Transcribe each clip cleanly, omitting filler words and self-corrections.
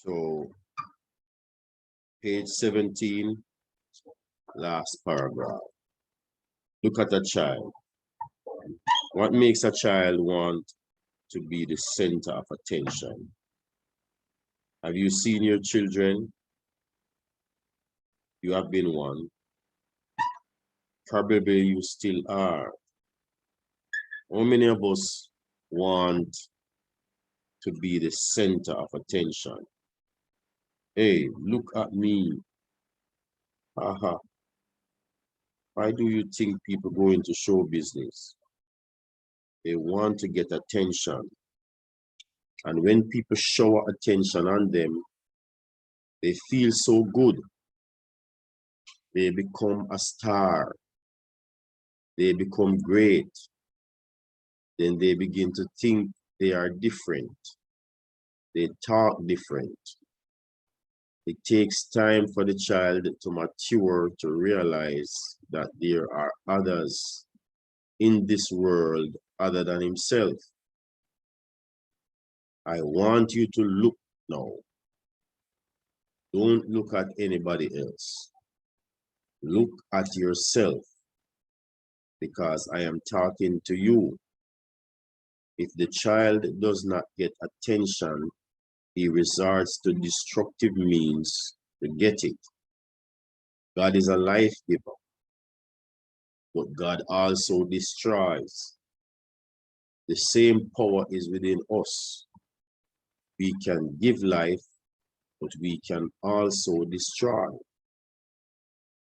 So, page 17, last paragraph. Look at a child. What makes a child want to be the center of attention? Have you seen your children? You have been one. Probably you still are. How many of us want to be the center of attention? Hey, look at me. Haha. Why do you think people go into show business? They want to get attention. And when people shower attention on them, they feel so good. They become a star. They become great. Then they begin to think they are different. They talk different. It takes time for the child to mature to realize that there are others in this world other than himself. I want you to look now. Don't look at anybody else. Look at yourself, because I am talking to you. If the child does not get attention, he resorts to destructive means to get it. God is a life giver, but God also destroys. The same power is within us. We can give life, but we can also destroy.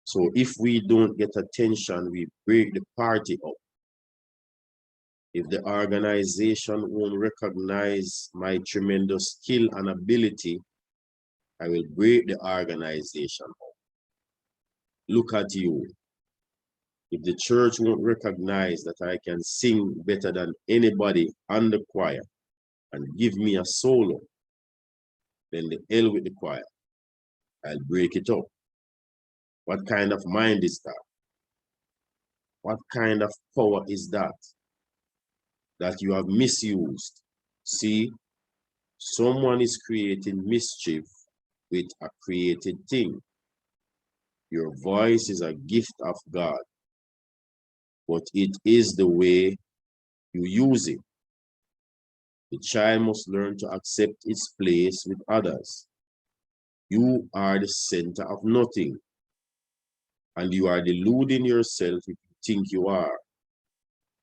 So if we don't get attention, we break the party up. If the organization won't recognize my tremendous skill and ability, I will break the organization up. Look at you. If the church won't recognize that I can sing better than anybody on the choir and give me a solo, then the hell with the choir. I'll break it up. What kind of mind is that? What kind of power is that you have misused? See, someone is creating mischief with a created thing. Your voice is a gift of God, but it is the way you use it. The child must learn to accept its place with others. You are the center of nothing, and you are deluding yourself if you think you are.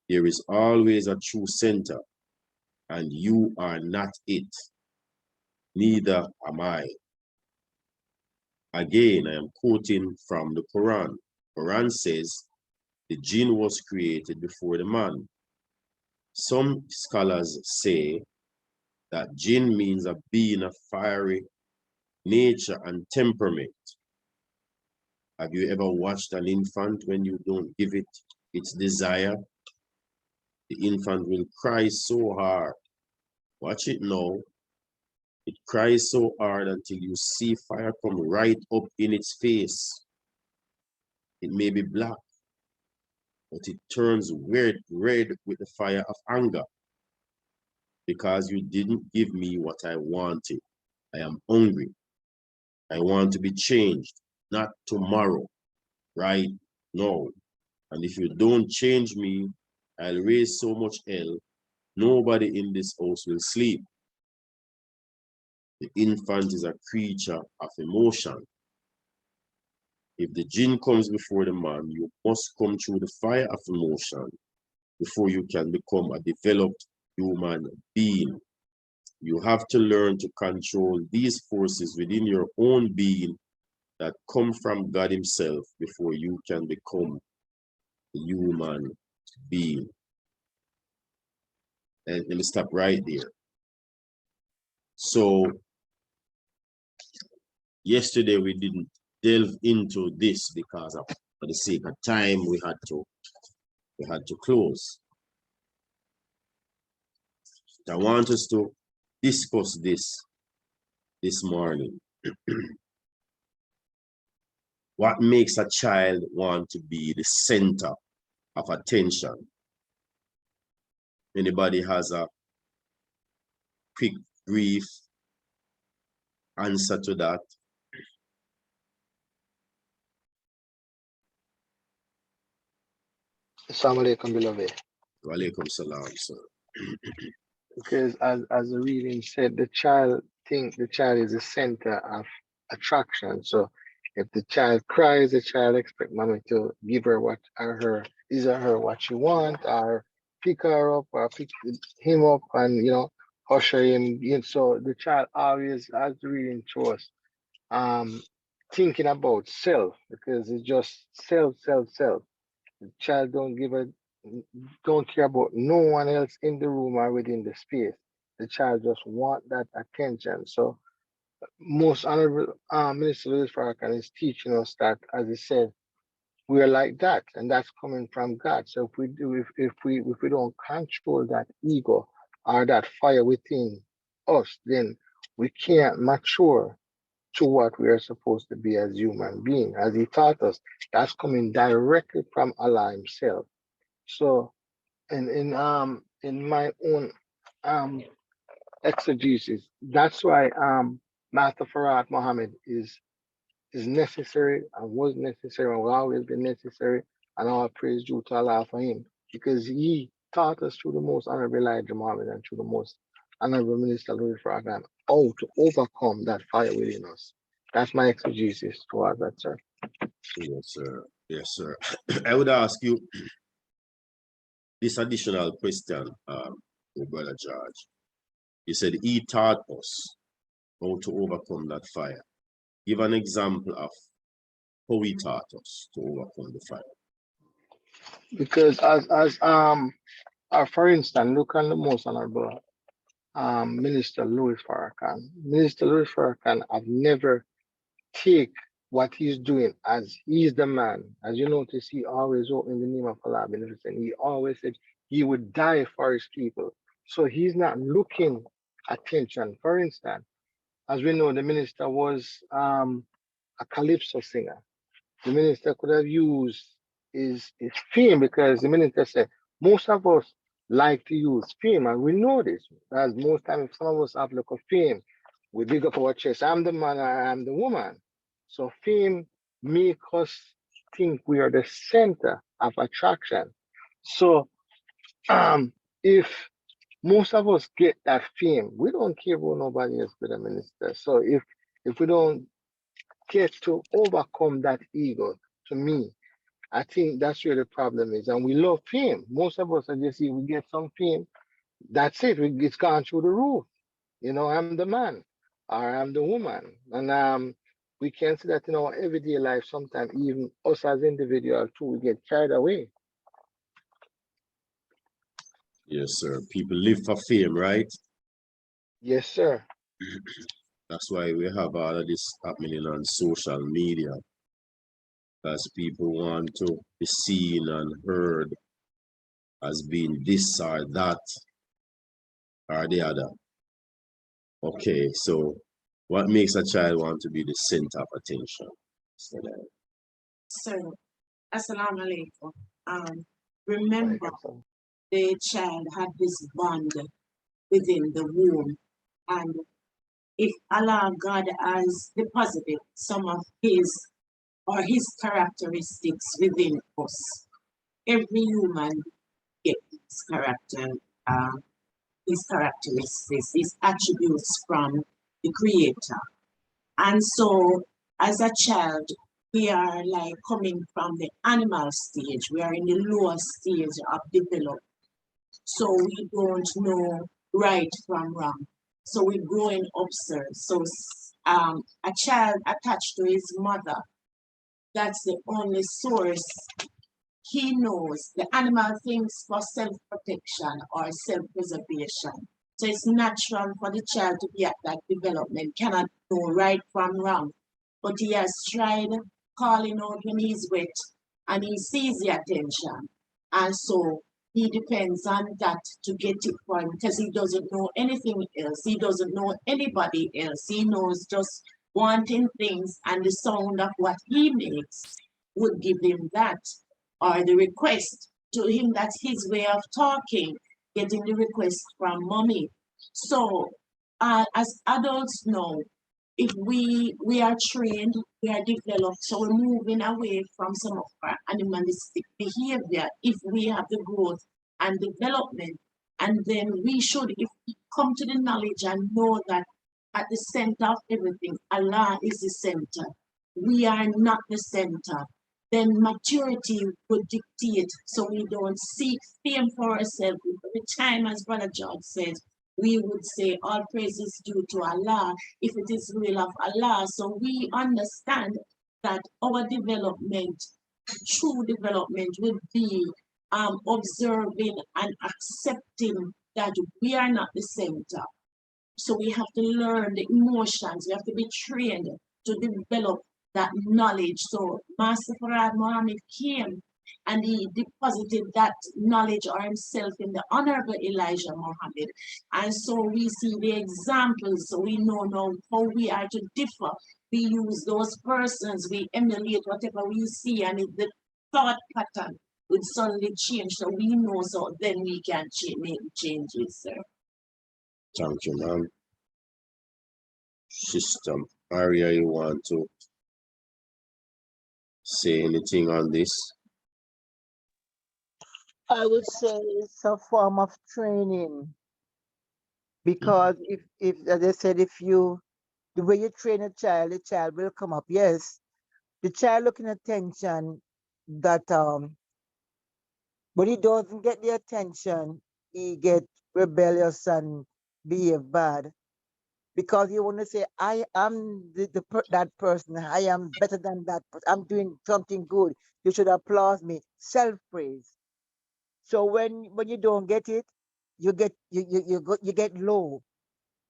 There is always a true center, and you are not it. Neither am I. Again, I am quoting from the Quran. Quran says, the jinn was created before the man. Some scholars say that jinn means a being of fiery nature and temperament. Have you ever watched an infant when you don't give it its desire? The infant will cry so hard. Watch it now. It cries so hard until you see fire come right up in its face. It may be black, but it turns red with the fire of anger. Because you didn't give me what I wanted. I am hungry. I want to be changed, not tomorrow, right now. And if you don't change me, I'll raise so much hell, nobody in this house will sleep. The infant is a creature of emotion. If the jinn comes before the man, you must come through the fire of emotion before you can become a developed human being. You have to learn to control these forces within your own being that come from God himself before you can become a human being. And let me stop right there. So yesterday we didn't delve into this because for the sake of time we had to close. I want us to discuss this morning. What makes a child want to be the center of attention? Anybody has a quick, brief answer to that? Assalamu alaikum, beloved. Walaikum salam, sir. Because as the reading said, the child is the center of attraction. So if the child cries, the child expect mommy to give her what or her is or her what she want, or pick her up or pick him up and usher him in. So the child always, as the reading shows, thinking about self, because it's just self. The child don't care about no one else in the room or within the space. The child just want that attention. So most honorable Minister Louis Farrakhan is teaching us that, as he said, we are like that, and that's coming from God. So if we don't control that ego or that fire within us, then we can't mature to what we are supposed to be as human beings. As he taught us, that's coming directly from Allah Himself. So in my own um exegesis, that's why Master Farad Muhammad is necessary and was necessary and will always be necessary, and all praise due to Allah for him, because he taught us through the most honorable Elijah Muhammad and through the most honorable Minister Louis Farrakhan how to overcome that fire within us. That's my exegesis towards that, sir. Yes, sir. Yes, sir. I would ask you this additional question, Brother George. You said he taught us how to overcome that fire. Give an example of how he taught us to overcome the fire. Because for instance, look on the most honorable Minister Louis Farrakhan. Minister Louis Farrakhan have never take what he's doing as he's the man. As you notice, he always wrote in the name of Allah beneficent. He always said he would die for his people. So he's not looking attention. For instance, as we know, the minister was a calypso singer. The minister could have used his fame, because the minister said most of us like to use fame, and we know this. As most time, if some of us have look of fame, we big up our chest. I'm the man, I'm the woman. So fame make us think we are the center of attraction. So if most of us get that fame, we don't care about nobody else but the minister. So if we don't get to overcome that ego, to me, I think that's where the problem is. And we love fame. Most of us are just see we get some fame. That's it. It's gone through the roof. I'm the man or I'm the woman. And we can see that in our everyday life sometimes, even us as individuals too, we get carried away. Yes, sir. People live for fame, right? Yes, sir. That's why we have all of this happening on social media. Because people want to be seen and heard as being this or that or the other. Okay, so what makes a child want to be the center of attention? So, Assalamu alaikum. Remember, the child had this bond within the womb, and if Allah God has deposited some of his characteristics within us, every human gets his characteristics, his attributes from the Creator. And so, as a child, we are like coming from the animal stage. We are in the lower stage of development. So we don't know right from wrong. So we're growing upstairs. So a child attached to his mother, that's the only source he knows. The animal thinks for self-protection or self-preservation. So it's natural for the child to be at that development, cannot know right from wrong. But he has tried calling out when he's wet and he sees the attention. And so he depends on that to get it for him, because he doesn't know anything else. He doesn't know anybody else. He knows just wanting things, and the sound of what he makes would give him that, or the request to him. That's his way of talking, getting the request from mommy. So as adults know, if we are trained, we are developed, so we're moving away from some of our animalistic behavior if we have the growth and development. And then we should, if we come to the knowledge and know that at the center of everything, Allah is the center. We are not the center. Then maturity would dictate, so we don't seek fame for ourselves. Every time, as Brother George says, we would say all praise is due to Allah if it is the will of Allah. So we understand that our development, true development, would be observing and accepting that we are not the center. So we have to learn the emotions, we have to be trained to develop that knowledge. So Master Farad Muhammad came and he deposited that knowledge or himself in the Honorable Elijah Muhammad. And so we see the examples, so we know now how we are to differ. We use those persons, we emulate whatever we see, and if the thought pattern would suddenly change, so we know, so then we can make changes, sir. Thank you, ma'am. Sister Maria, you want to say anything on this? I would say it's a form of training, because if as I said, if you, the way you train a child, the child will come up. Yes, the child looking attention that when he doesn't get the attention, he get rebellious and behave bad, because you want to say, I am that person, I am better than that person, I'm doing something good, you should applaud me. Self-praise. So when you don't get it, you get you get low,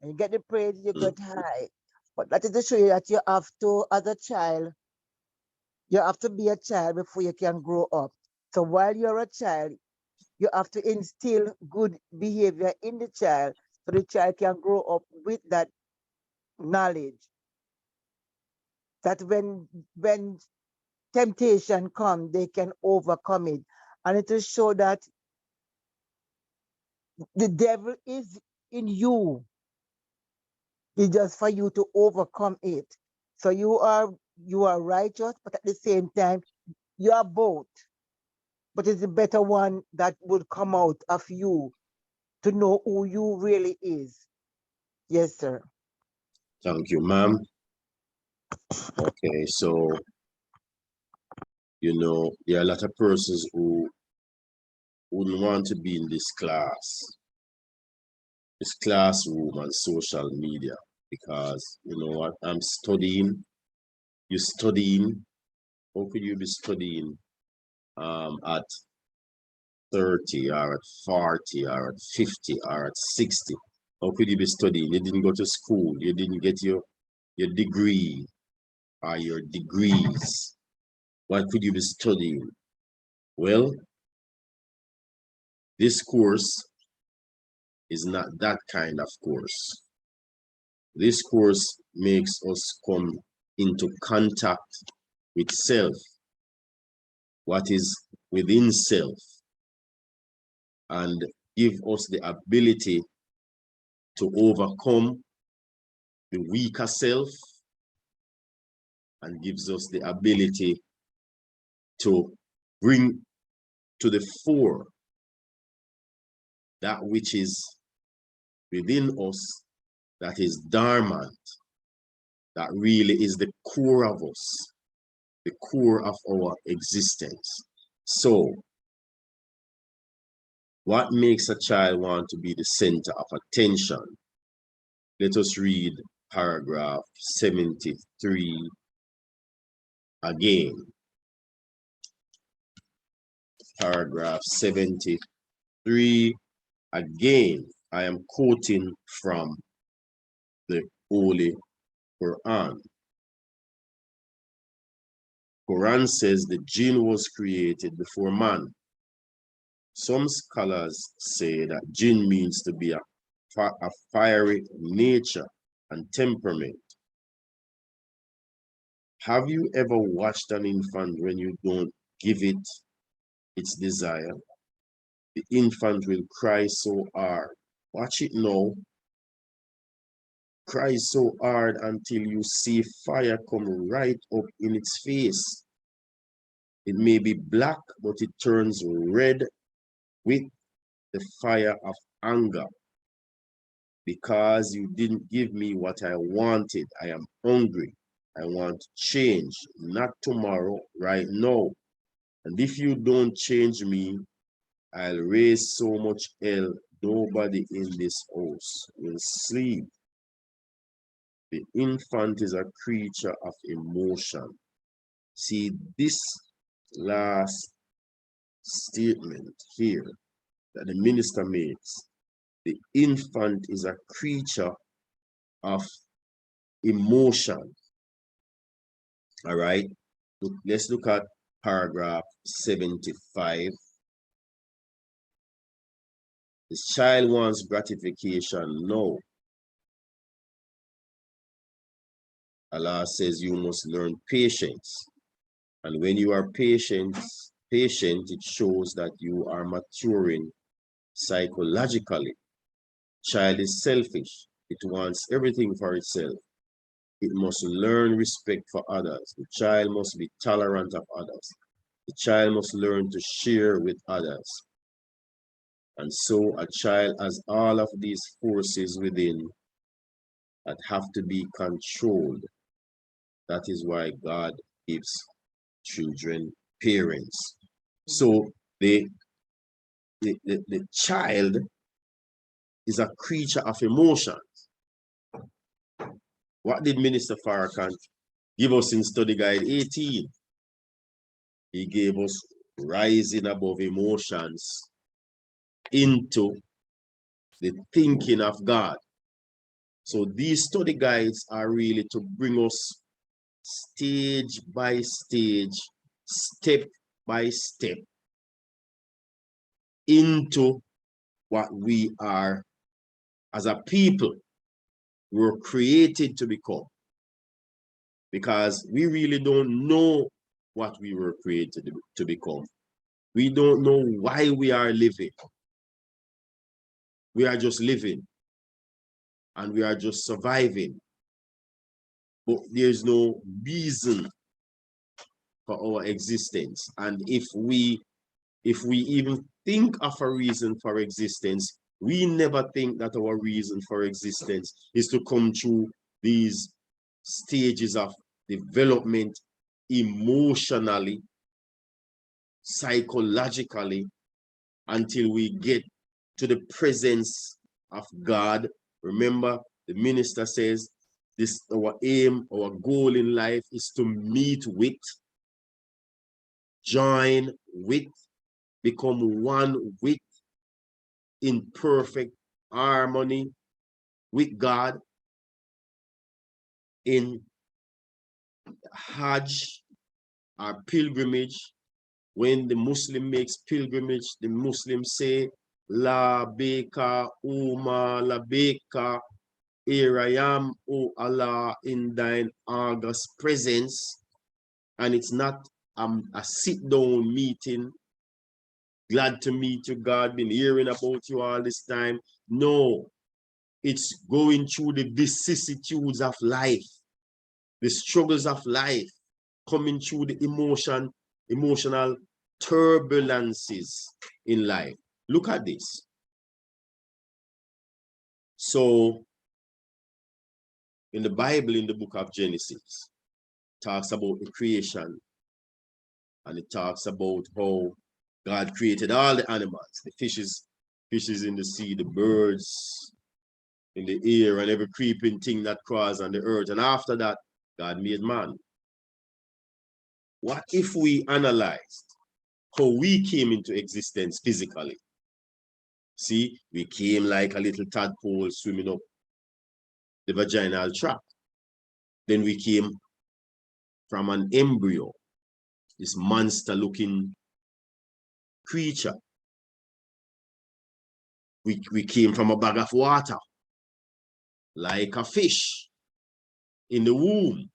and you get the praise, you get high. But that is to show you that you have to, as a child, you have to be a child before you can grow up. So while you're a child, you have to instill good behavior in the child, so the child can grow up with that knowledge. That when temptation comes, they can overcome it. And it will show that the devil is in you. It's just for you to overcome it. So you are righteous, but at the same time, you are both. But it's the better one that would come out of you, to know who you really is. Yes, sir. Thank you, ma'am. Okay, so you know, there are a lot of persons who wouldn't want to be in this classroom on social media, because you know what, I'm studying, you're studying. How could you be studying at 30 or at 40 or at 50 or at 60? How could you be studying? You didn't go to school, you didn't get your degree or your degrees. Why could you be studying? Well, this course is not that kind of course. This course makes us come into contact with self, what is within self, and give us the ability to overcome the weaker self, and gives us the ability to bring to the fore that which is within us, that is dormant, that really is the core of us, the core of our existence. So, what makes a child want to be the center of attention? Let us read paragraph 73 again. Paragraph 73 again. I am quoting from the Holy Quran. Quran says the jinn was created before man. Some scholars say that jinn means to be a fiery nature and temperament. Have you ever watched an infant when you don't give it its desire? The infant will cry so hard. Watch it now. cries so hard until you see fire come right up in its face. It may be black, but it turns red with the fire of anger. Because you didn't give me what I wanted. I am hungry. I want change, not tomorrow, right now. And if you don't change me, I'll raise so much hell, nobody in this house will sleep. The infant is a creature of emotion. See, this last statement here that the minister makes, the infant is a creature of emotion. All right, let's look at paragraph 75. This child wants gratification. No. Allah says you must learn patience. And when you are patient, it shows that you are maturing psychologically. Child is selfish. It wants everything for itself. It must learn respect for others. The child must be tolerant of others. The child must learn to share with others. And so a child has all of these forces within that have to be controlled. That is why God gives children parents. So the child is a creature of emotions. What did Minister Farrakhan give us in study guide 18? He gave us rising above emotions into the thinking of God. So these study guides are really to bring us stage by stage, step by step into what we are as a people. We were created to become, because we really don't know what we were created to become. We don't know why we are living. We are just living and we are just surviving. But there's no reason for our existence. And if we even think of a reason for existence, we never think that our reason for existence is to come through these stages of development emotionally, psychologically, until we get to the presence of God. Remember, the minister says, this our aim, our goal in life is to meet with, join with, become one with, in perfect harmony with God. In Hajj, our pilgrimage, when the Muslim makes pilgrimage, the Muslims say, La Beka Uma La Beka, here I am, O Allah, in thine august presence. And it's not a sit-down meeting, glad to meet you, God, been hearing about you all this time. No, it's going through the vicissitudes of life, the struggles of life, coming through the emotional turbulences in life. Look at this. So, in the Bible, in the book of Genesis, talks about the creation, and it talks about how God created all the animals, the fishes in the sea, the birds in the air, and every creeping thing that crawls on the earth. And after that, God made man. What if we analyzed how we came into existence physically? See, we came like a little tadpole swimming up the vaginal tract. Then we came from an embryo, this monster-looking creature. We came from a bag of water, like a fish in the womb,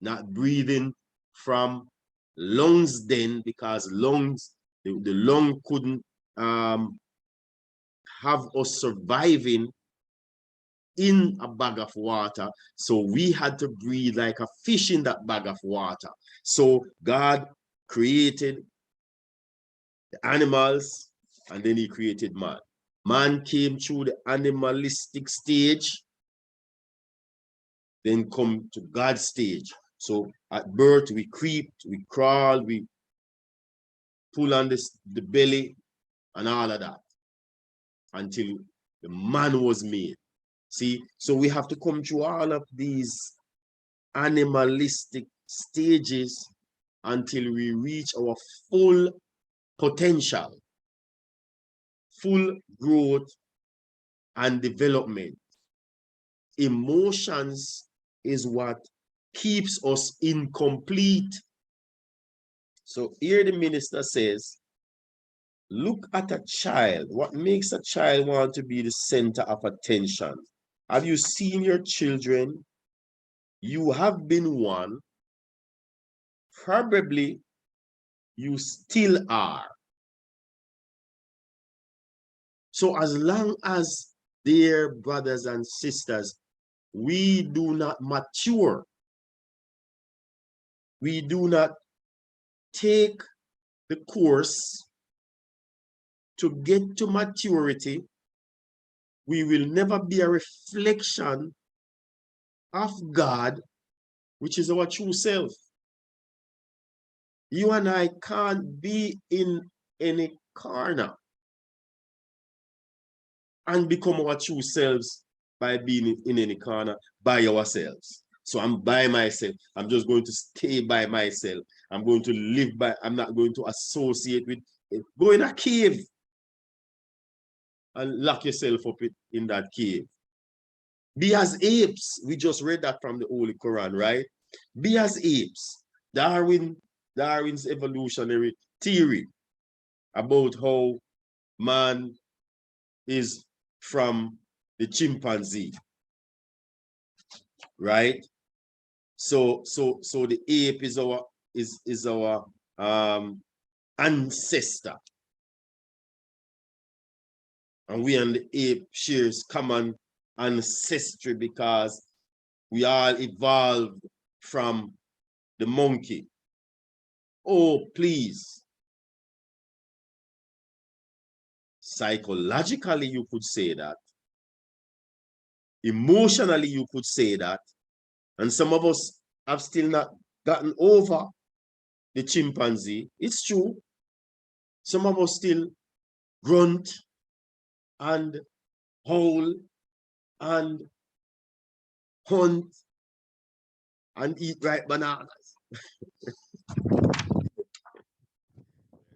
not breathing from lungs then, because lungs, the lung couldn't have us surviving in a bag of water. So we had to breathe like a fish in that bag of water. So God created the animals and then he created man. Man came through the animalistic stage, then come to God's stage. So at birth, we creep, we crawl, we pull on the belly and all of that until the man was made. See, so we have to come through all of these animalistic stages until we reach our full potential, full growth and development. Emotions is what keeps us incomplete. So here the minister says, look at a child. What makes a child want to be the center of attention? Have you seen your children? You have been one. Probably you still are. So as long as, dear brothers and sisters, we do not mature, we do not take the course to get to maturity, we will never be a reflection of God, which is our true self. You and I can't be in any corner and become our true selves by being in any corner by ourselves. So I'm by myself. I'm just going to stay by myself. I'm going to live by, I'm not going to associate with it. Go in a cave and lock yourself up in that cave. Be as apes. We just read that from the Holy Quran, right? Be as apes. Darwin's evolutionary theory about how man is from the chimpanzee, right? So the ape is our ancestor, and we and the ape shares common ancestry because we all evolved from the monkey. Oh, please. Psychologically, you could say that. Emotionally, you could say that. And some of us have still not gotten over the chimpanzee. It's true. Some of us still grunt and howl and hunt and eat ripe bananas.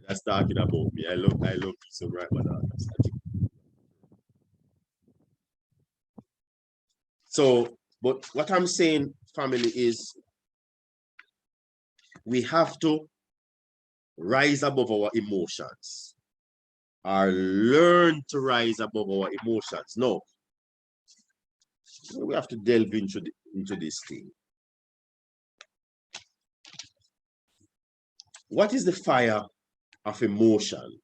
That's talking about me. I love some ripe bananas. So, but what I'm saying, family, is we have to rise above our emotions or learn to rise above our emotions. No, we have to delve into this thing. What is the fire of emotion?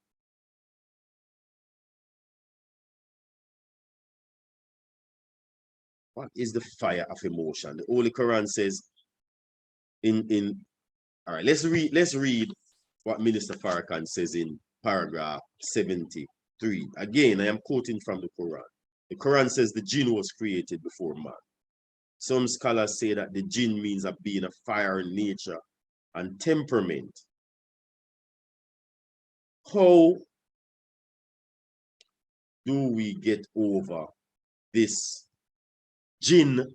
What is the fire of emotion? The Holy Quran says all right, let's read what Minister Farrakhan says in paragraph 73. Again, I am quoting from the Quran. The Quran says the jinn was created before man. Some scholars say that the jinn means a being of fire in nature and temperament. How do we get over this jinn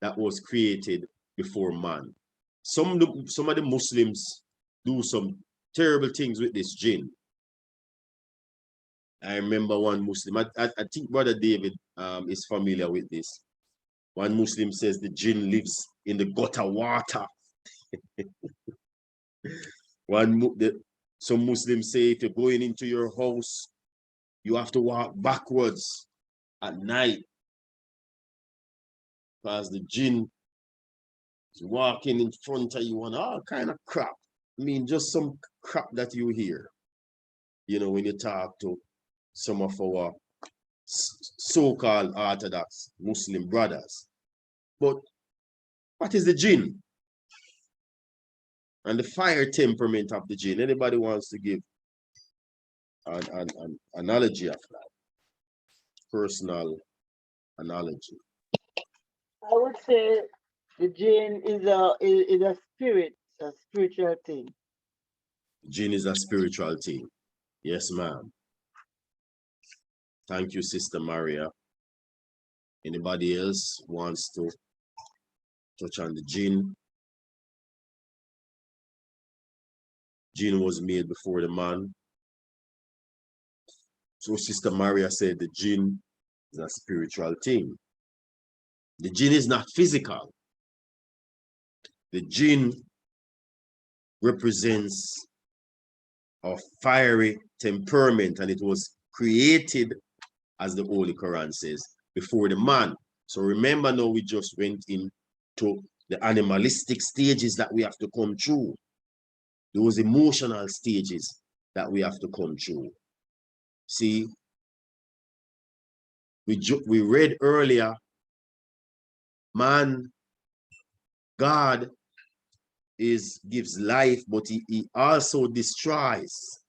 that was created before man? Some of the Muslims do some terrible things with this jinn. I remember one Muslim, I think Brother David is familiar with this. One Muslim says the jinn lives in the gutter water. Some Muslims say if you're going into your house, you have to walk backwards at night because the jinn is walking in front of you and all kind of crap. I mean, just some crap that you hear, you know, when you talk to some of our so-called Orthodox Muslim brothers. But what is the jinn? And the fire temperament of the jinn. Anybody wants to give an analogy of that? Personal analogy. I would say the jinn is a spirit, a spiritual thing. Jinn is a spiritual thing. Yes, ma'am. Thank you, Sister Maria. Anybody else wants to touch on the jinn? Jinn was made before the man. So Sister Maria said the jinn is a spiritual thing. The jinn is not physical. The jinn represents a fiery temperament, and it was created, as the Holy Quran says, before the man. So remember now, we just went into the animalistic stages that we have to come through. Those emotional stages that we have to come through. See, we read earlier, man, God gives life, but he also destroys.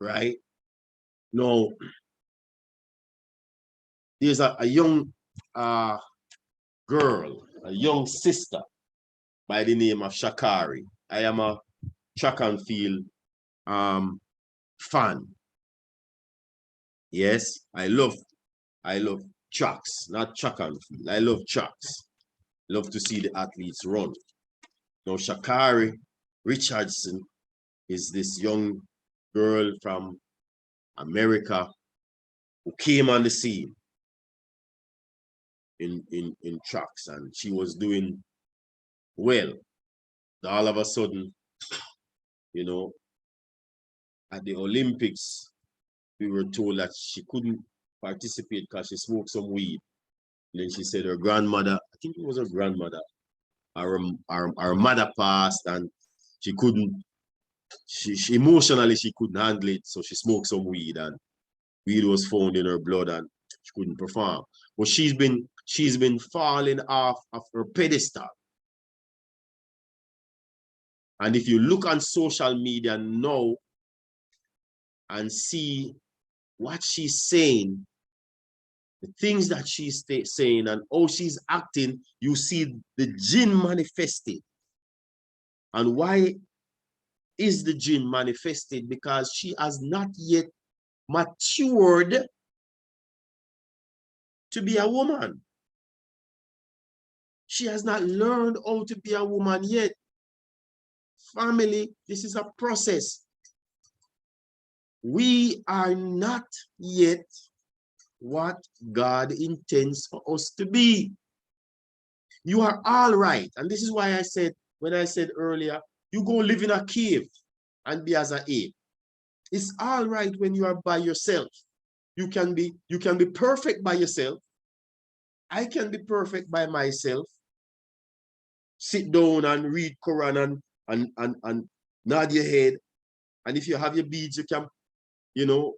Right? Now, there's a young girl, a young sister by the name of Shakari. I am a track and field fan. Yes, I love tracks, not track and field. I love tracks. Love to see the athletes run. Now, Shakari Richardson is this young girl from America who came on the scene in tracks, and she was doing well. All of a sudden, you know, at the Olympics, we were told that she couldn't participate because she smoked some weed. And then she said her grandmother, I think it was her grandmother, our mother passed, and she couldn't, she emotionally she couldn't handle it, so she smoked some weed, and weed was found in her blood, and she couldn't perform. But she's been falling off of her pedestal. And if you look on social media now and see what she's saying, the things that she's saying and how she's acting, you see the jinn manifested. And why is the jinn manifested? Because she has not yet matured to be a woman. She has not learned how to be a woman yet. Family, this is a process. We are not yet what God intends for us to be. You are all right. And this is why I said, when I said earlier, you go live in a cave and be as an ape. It's all right when you are by yourself. You can be perfect by yourself. I can be perfect by myself. Sit down and read Quran and nod your head. And if you have your beads, you can, you know,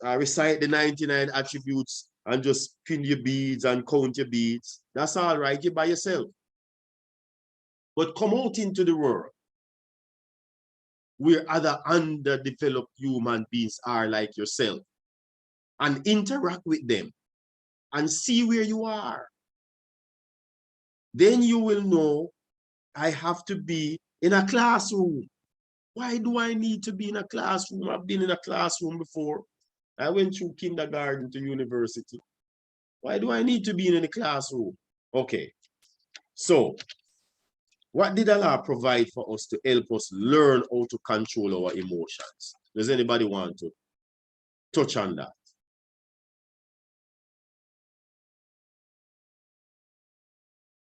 recite the 99 attributes and just pin your beads and count your beads. That's all right, you're by yourself. But come out into the world where other underdeveloped human beings are like yourself, and interact with them and see where you are. Then you will know, I have to be in a classroom. Why do I need to be in a classroom? I've been in a classroom before. I went through kindergarten to university. Why do I need to be in a classroom? Okay, so what did Allah provide for us to help us learn how to control our emotions? Does anybody want to touch on that?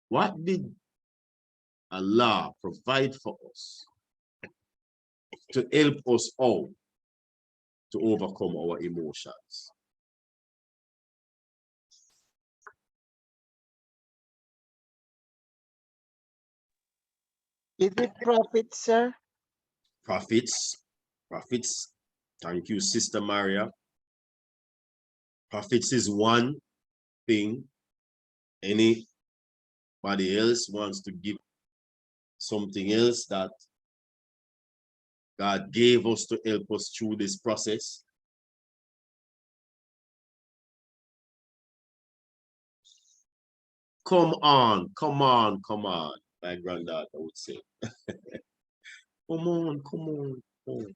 What did Allah provide for us to help us all to overcome our emotions? Is it prophets, sir? Prophets. Thank you, Sister Maria. Prophets is one thing. Anybody else wants to give something else that God gave us to help us through this process? Come on, come on, come on, my granddaughter would say. Come on, come on, come on.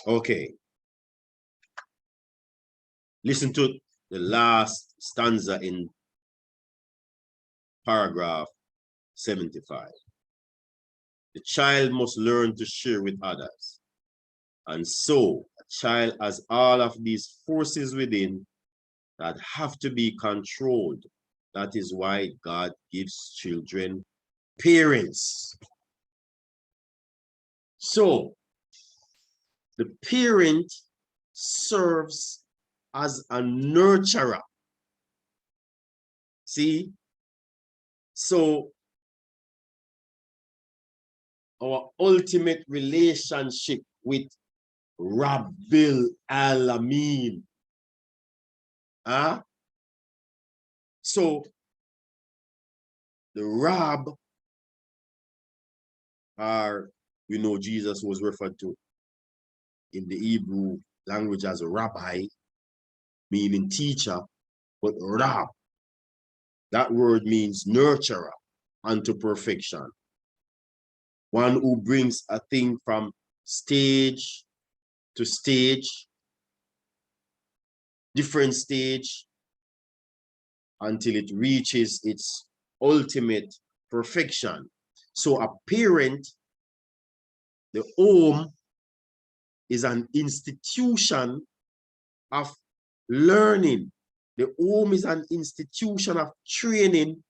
Okay. Listen to the last stanza in paragraph 75. The child must learn to share with others. And so a child has all of these forces within that have to be controlled. That is why God gives children parents. So the parent serves as a nurturer. See? So our ultimate relationship with Rabbil Alamin. Huh? So the Rab, or we know Jesus was referred to in the Hebrew language as a rabbi, meaning teacher, but Rab, that word means nurturer unto perfection. One who brings a thing from stage to stage, different stage, until it reaches its ultimate perfection. So a parent, the home, is an institution of learning. The home is an institution of training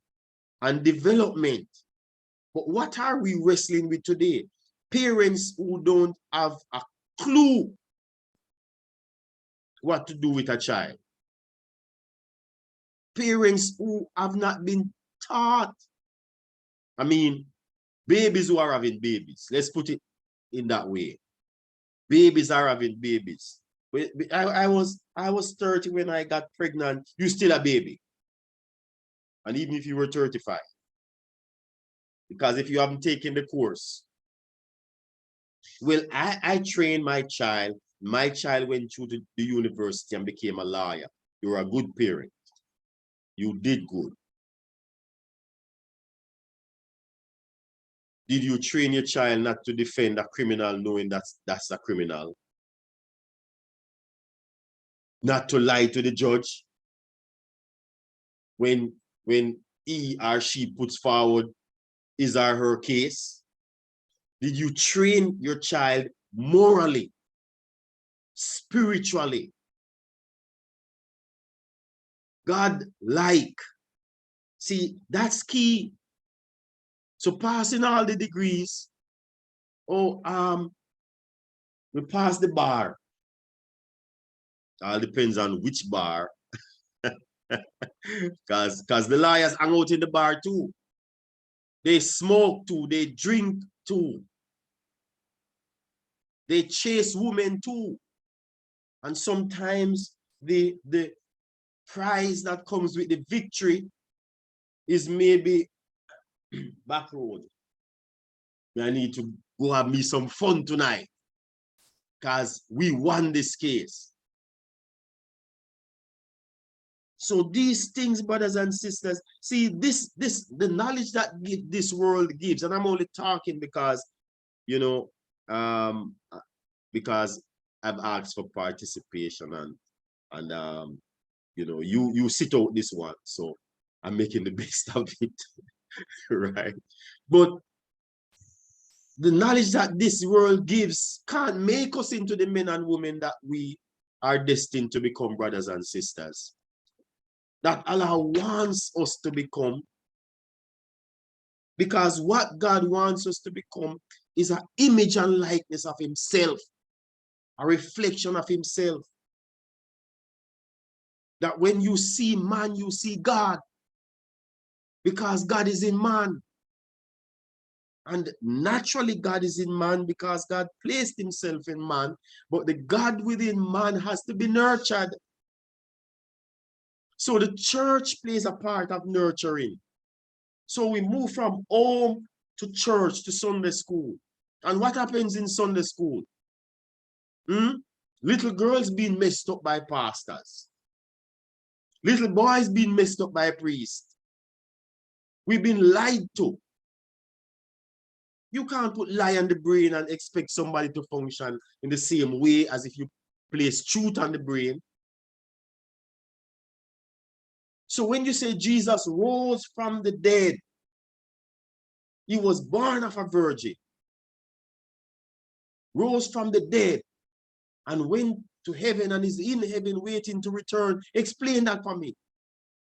and development. But what are we wrestling with today? Parents who don't have a clue what to do with a child. Parents who have not been taught. I mean, babies who are having babies. Let's put it in that way. Babies are having babies. I was 30 when I got pregnant. You're still a baby. And even if you were 35. Because if you haven't taken the course. Well, I trained my child. My child went through the university and became a lawyer. You're a good parent. You did good. Did you train your child not to defend a criminal knowing that's a criminal? Not to lie to the judge when he or she puts forward his or her case? Did you train your child morally, spiritually, God-like? See, that's key. So passing all the degrees, we passed the bar. All depends on which bar. Because the lawyers hang out in the bar too. They smoke too, they drink too. They chase women too. And sometimes the prize that comes with the victory is maybe back road. I need to go have me some fun tonight because we won this case. So these things, brothers and sisters, see the knowledge that this world gives, and I'm only talking because, you know, because I've asked for participation and you know, you sit out this one, so I'm making the best of it, right? But the knowledge that this world gives can't make us into the men and women that we are destined to become, brothers and sisters. That Allah wants us to become. Because what God wants us to become is an image and likeness of himself, a reflection of himself. That when you see man, you see God. Because God is in man. And naturally, God is in man because God placed himself in man. But the God within man has to be nurtured. So the church plays a part of nurturing. So we move from home to church to Sunday school. And what happens in Sunday school? Little girls being messed up by pastors. Little boys being messed up by priests. We've been lied to. You can't put lie on the brain and expect somebody to function in the same way as if you place truth on the brain. So when you say Jesus rose from the dead, he was born of a virgin, rose from the dead, and went to heaven and is in heaven waiting to return. Explain that for me.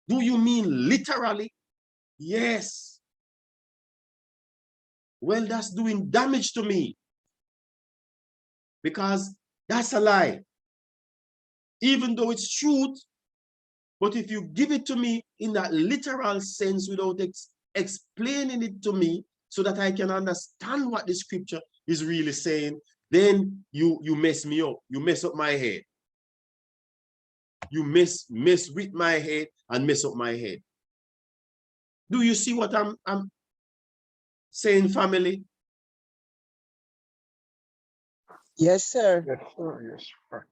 Do you mean literally? Yes. Well, that's doing damage to me because that's a lie. Even though it's truth, but if you give it to me in that literal sense without explaining it to me so that I can understand what the scripture is really saying, then you mess me up. You mess up my head. You mess with my head and mess up my head. Do you see what I'm saying, family? Yes, sir. Yes, sir. Yes, sir.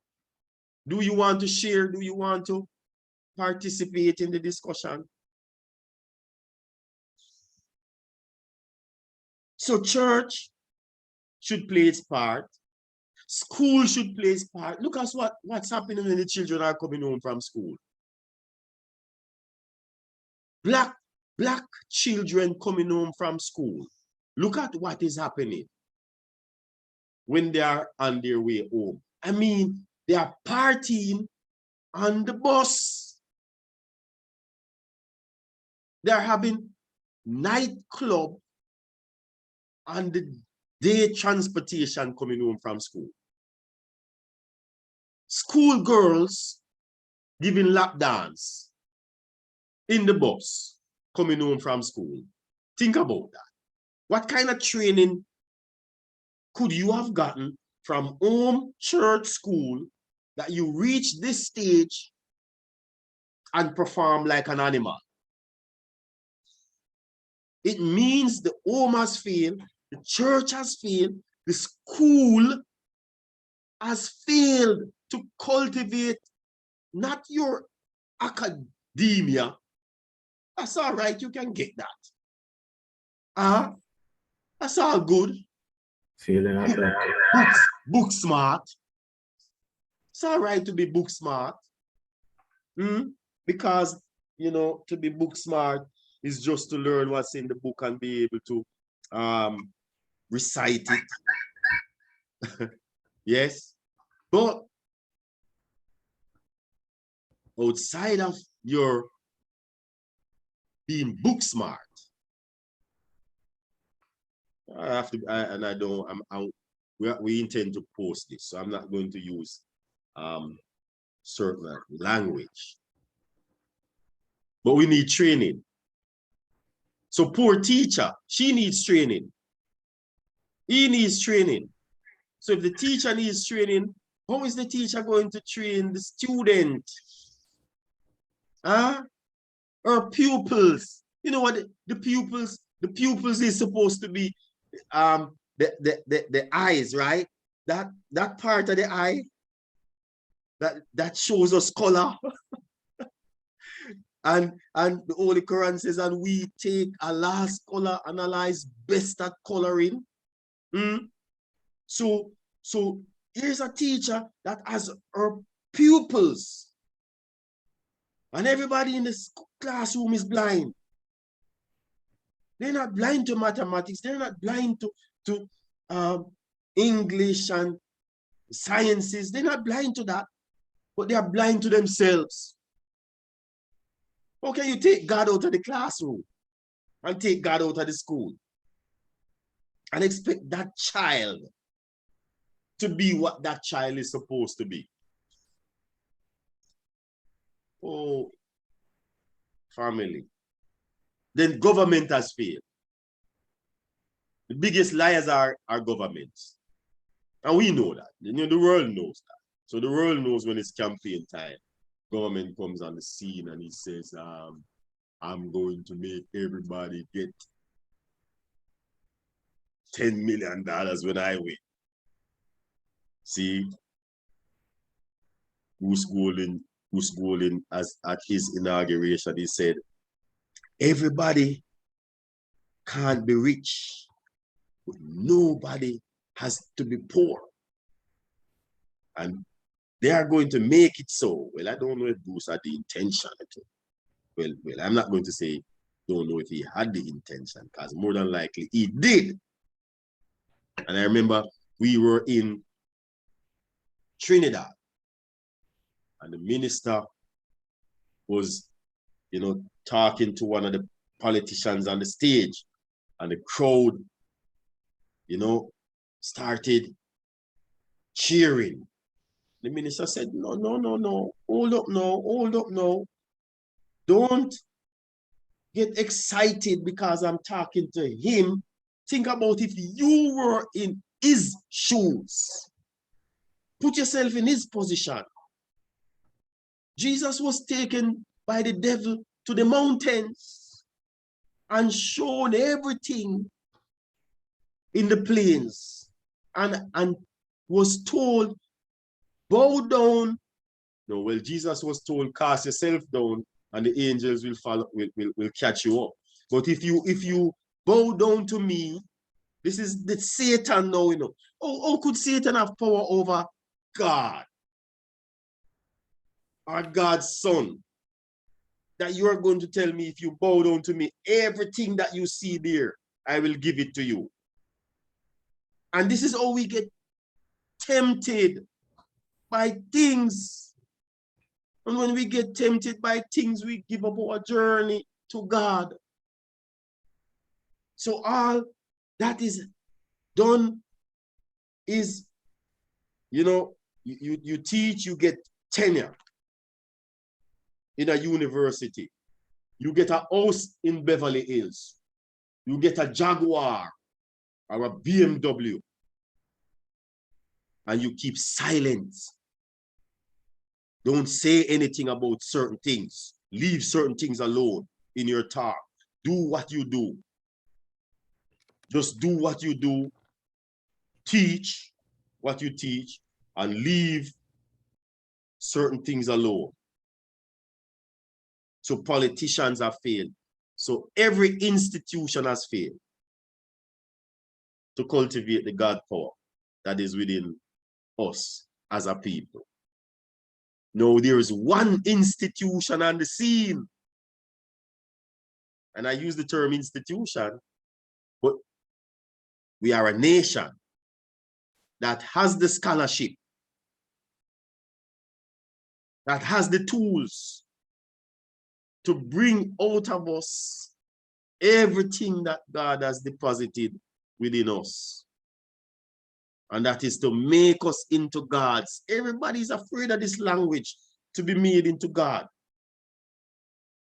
Do you want to share? Do you want to participate in the discussion? So church should play its part. School should play its part. Look at what's happening when the children are coming home from school. Black children coming home from school. Look at what is happening when they are on their way home. I mean, they are partying on the bus. They are having nightclub on the day transportation coming home from school. School girls giving lap dance in the bus coming home from school. Think about that. What kind of training could you have gotten from home, church, school that you reach this stage and perform like an animal? It means the home has failed, the church has failed, the school has failed to cultivate not your academia. That's all right, you can get that. That's all good. Feeling like Book smart. It's all right to be book smart. Because, you know, to be book smart is just to learn what's in the book and be able to recite it. Yes. But outside of your being book smart, I have to, and I don't, we intend to post this, so I'm not going to use certain language. But we need training. So poor teacher, she needs training. He needs training. So if the teacher needs training, how is the teacher going to train the student? Or pupils? You know what the pupils is supposed to be the eyes, right? That part of the eye that shows us color. And the Holy Quran says, and we take Allah's color, analyze best at coloring. So here's a teacher that has her pupils, and everybody in this classroom is blind. They're not blind to mathematics. They're not blind to English and sciences. They're not blind to that, but they are blind to themselves. How can you take God out of the classroom and take God out of the school and expect that child to be what that child is supposed to be? Oh, family. Then government has failed. The biggest liars are our governments. And we know that. You know, the world knows that. So the world knows when it's campaign time. Government comes on the scene and he says, I'm going to make everybody get $10 million when I win. See, Bruce Golding as at his inauguration, he said, everybody can't be rich, but nobody has to be poor. And they are going to make it so. Well, I don't know if Bruce had the intention. Well, I'm not going to say don't know if he had the intention, because more than likely he did. And I remember we were in Trinidad, and the minister was, you know, talking to one of the politicians on the stage, and the crowd, you know, started cheering. The minister said, no, hold up now. Don't get excited because I'm talking to him. Think about if you were in his shoes. Put yourself in his position. Jesus was taken by the devil to the mountains and shown everything in the plains and was told, bow down. No, well, Jesus was told, cast yourself down and the angels will follow, will catch you up. But if you bow down to me, this is the Satan now, you know. How could Satan have power over God? Or God's son? That you are going to tell me if you bow down to me, everything that you see there, I will give it to you. And this is how we get tempted by things. And when we get tempted by things, we give up our journey to God. So all that is done is, you know, you teach, you get tenure in a university. You get a house in Beverly Hills. You get a Jaguar or a BMW. And you keep silent. Don't say anything about certain things. Leave certain things alone in your talk. Do what you do. Just do what you do. Teach what you teach and leave certain things alone. So politicians have failed. So every institution has failed to cultivate the God power that is within us as a people. No, there is one institution on the scene. And I use the term institution, but we are a nation that has the scholarship, that has the tools to bring out of us everything that God has deposited within us. And that is to make us into gods. Everybody's afraid of this language, to be made into God.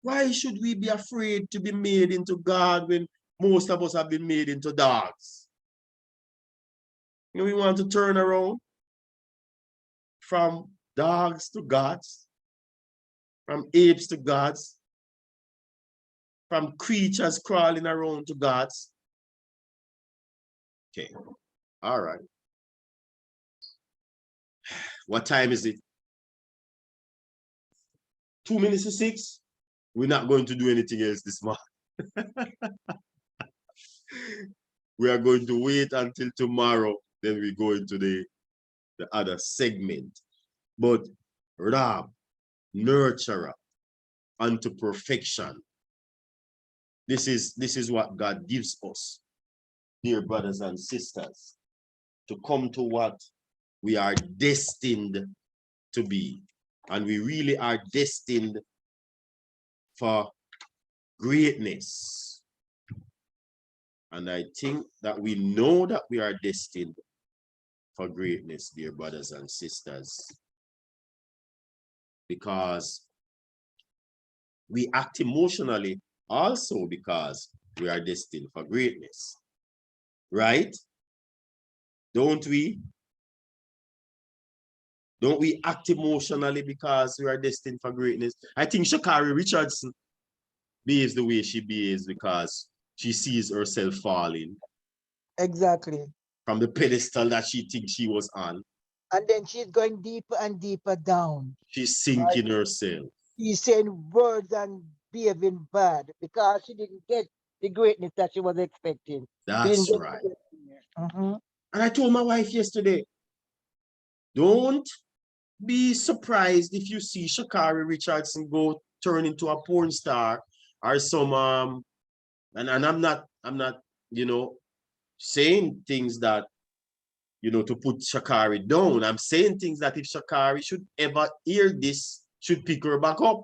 Why should we be afraid to be made into God when most of us have been made into dogs? You know, we want to turn around from dogs to gods, from apes to gods, from creatures crawling around to gods. Okay, all right. What time is it? 2 minutes to 6. We're not going to do anything else this month. We are going to wait until tomorrow. Then we go into the other segment. But Rab, nurturer unto perfection. This is what God gives us, dear brothers and sisters, to come to what we are destined to be. And we really are destined for greatness. And I think that we know that we are destined for greatness, dear brothers and sisters, because we act emotionally also because we are destined for greatness. right? Don't we? Don't we act emotionally because we are destined for greatness? I think Sha'Carri Richardson behaves the way she behaves because she sees herself falling Exactly. from the pedestal that she thinks she was on. And then she's going deeper and deeper down. She's sinking herself. She's saying words and behaving bad because she didn't get the greatness that she was expecting. She didn't That's get right. the greatness. Mhm. And I told my wife yesterday, don't be surprised if you see Sha'Carri Richardson go turn into a porn star or some and I'm not, you know, saying things that, you know, to put Sha'Carri down. I'm saying things that if Sha'Carri should ever hear this, should pick her back up,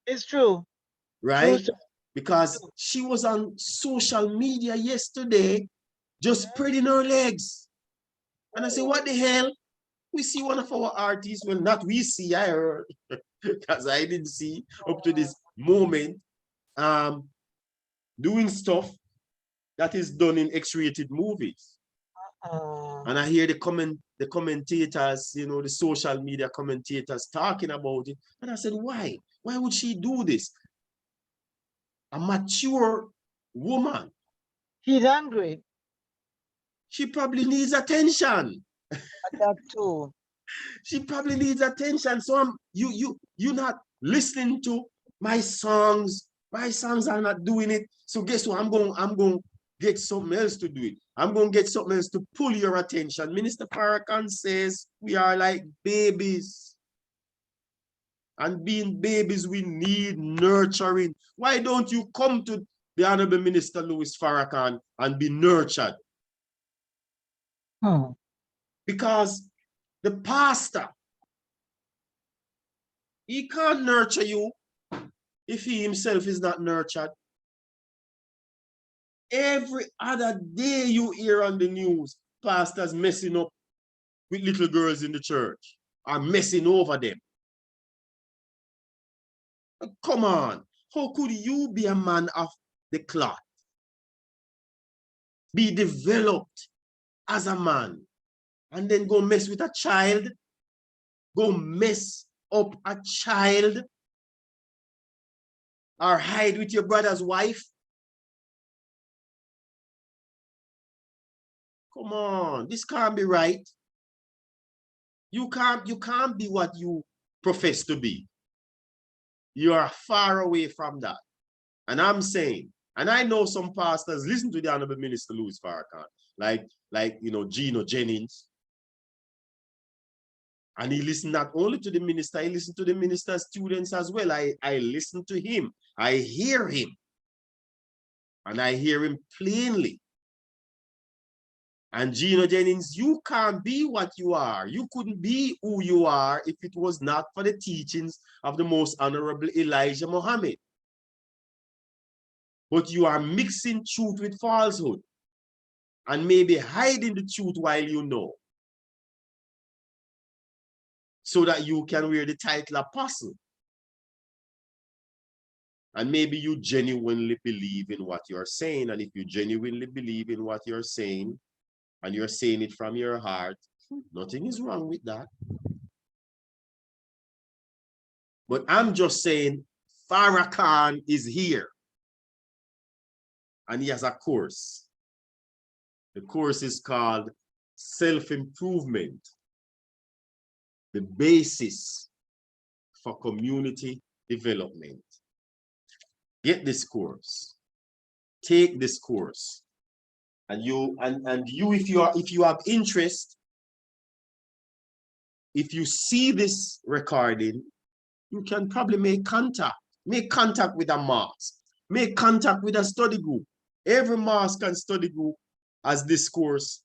It's true. right? True. Because she was on social media yesterday, just spreading her legs. And I said, what the hell? We see one of our artists, well, not we see, I heard, because I didn't see up to this moment, doing stuff that is done in X-rated movies. And I hear the commentators, you know, the social media commentators talking about it. And I said, why? Why would she do this? A mature woman. She's angry. She probably needs attention. That too. She probably needs attention. So you're not listening to my songs. My songs are not doing it. So guess what? I'm going to get something else to do it. I'm going to get something else to pull your attention. Minister Farrakhan says we are like babies. And being babies, we need nurturing. Why don't you come to the Honorable Minister Louis Farrakhan and be nurtured? Because the pastor, he can't nurture you if he himself is not nurtured. Every other day you hear on the news, pastors messing up with little girls in the church, are messing over them. Come on, how could you be a man of the cloth? Be developed as a man and then go mess with a child? Go mess up a child? Or hide with your brother's wife? Come on, this can't be right. You can't be what you profess to be. You are far away from that. And I'm saying, and I know some pastors listen to the Honorable Minister Louis Farrakhan, like you know, Gino Jennings. And he listened not only to the minister, he listened to the minister's students as well. I listen to him. I hear him. And I hear him plainly. And Gino Jennings, you can't be what you are. You couldn't be who you are if it was not for the teachings of the Most Honorable Elijah Muhammad. But you are mixing truth with falsehood and maybe hiding the truth while you know, so that you can wear the title apostle. And maybe you genuinely believe in what you're saying. And if you genuinely believe in what you're saying, and you're saying it from your heart, nothing is wrong with that. But I'm just saying, Farrakhan is here. And he has a course. The course is called Self-Improvement, the basis for community development. Get this course. Take this course. And you, if you have interest, if you see this recording, you can probably make contact. Make contact with a mosque. Make contact with a study group. Every mosque and study group has this course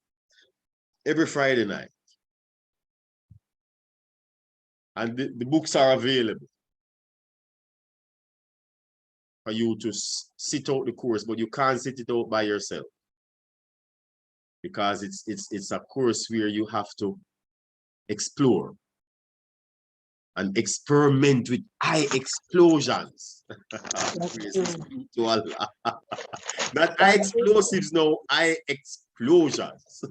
every Friday night. And the books are available for you to sit out the course, but you can't sit it out by yourself, because it's a course where you have to explore and experiment with eye explosions. Praise to Allah. Not eye explosives, no, eye explosions.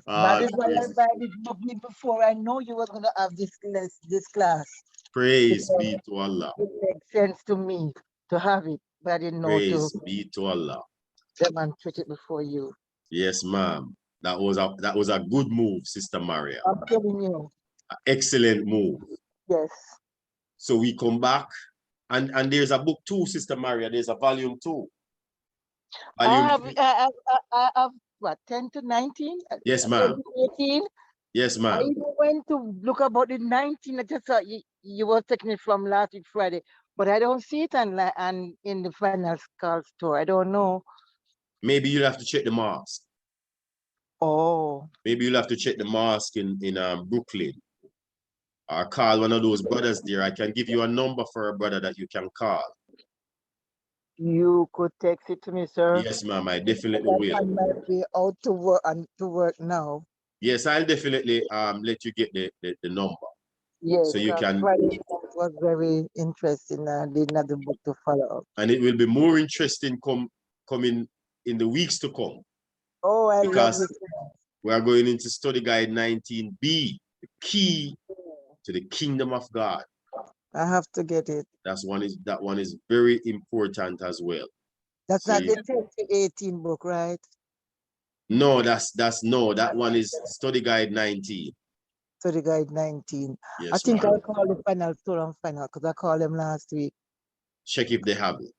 That All is why I praise, buy this book before I know you were gonna have this class. praise Because be to Allah. it makes sense to me to have it, but I didn't know to Praise be to Allah. demonstrate it before you. Yes, ma'am. That was a good move, Sister Maria. I'm telling you, Excellent move. yes. So we come back, and there's a book too, Sister Maria. There's a volume 2. I Volume have, 3. I have what, 10 to 19? Yes, 10 ma'am. to 18? Yes, I ma'am. even went to look about the 19. I just thought you were taking it from last week Friday, but I don't see it on in the final call store. I don't know. Maybe you'll have to check the mosque. Oh, Maybe you'll have to check the mosque in Brooklyn. Or call one of those brothers there. I can give you a number for a brother that you can call. you could text it to me, sir. Yes, ma'am. I definitely I'm will. on my way out to work and to work now. Yes, I'll definitely let you get the number. Yes, So you can, Friday night was very interesting. I didn't have the book to follow up. and it will be more interesting coming in the weeks to come, Oh, I love because this. we are going into study guide 19B, the key to the kingdom of God. I have to get it. That one is very important as well. That's So not you- the 10 to 18 book, right? no, that one is study guide 19. So the guide 19. I Yes, think ma'am. I called the final store on final because I called them last week. Check if they have it.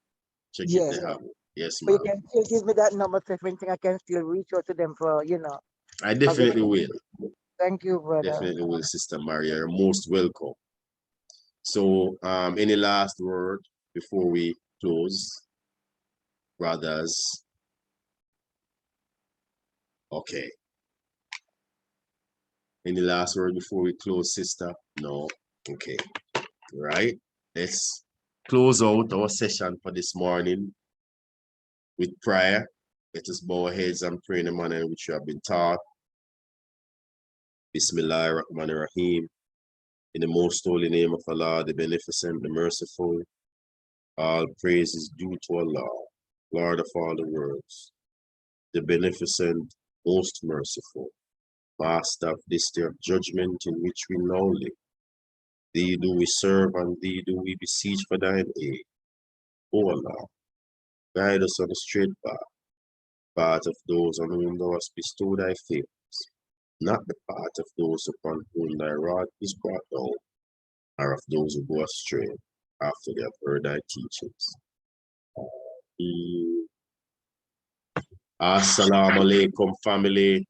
Check if Yes. they have it. Yes, But you ma'am. can still give me that number so if anything I can still reach out to them for, I definitely will. Thank you, brother. Definitely will, Sister Maria. You're most welcome. So, any last word before we close, brothers? Okay. Any last word before we close, sister? No. Okay. Right. Let's close out our session for this morning with prayer. Let us bow our heads and pray in the manner in which you have been taught. Bismillah ar-Rahman ar-Rahim. In the most holy name of Allah, the beneficent, the merciful, all praise is due to Allah, Lord of all the worlds, the beneficent, most merciful, Master of this day of judgment in which we now live. Thee do we serve and thee do we beseech for thine aid. O Allah, guide us on the straight path of those on whom thou hast bestowed thy favors, not the path of those upon whom thy rod is brought down, or of those who go astray after they have heard thy teachings. Assalamu alaikum, family.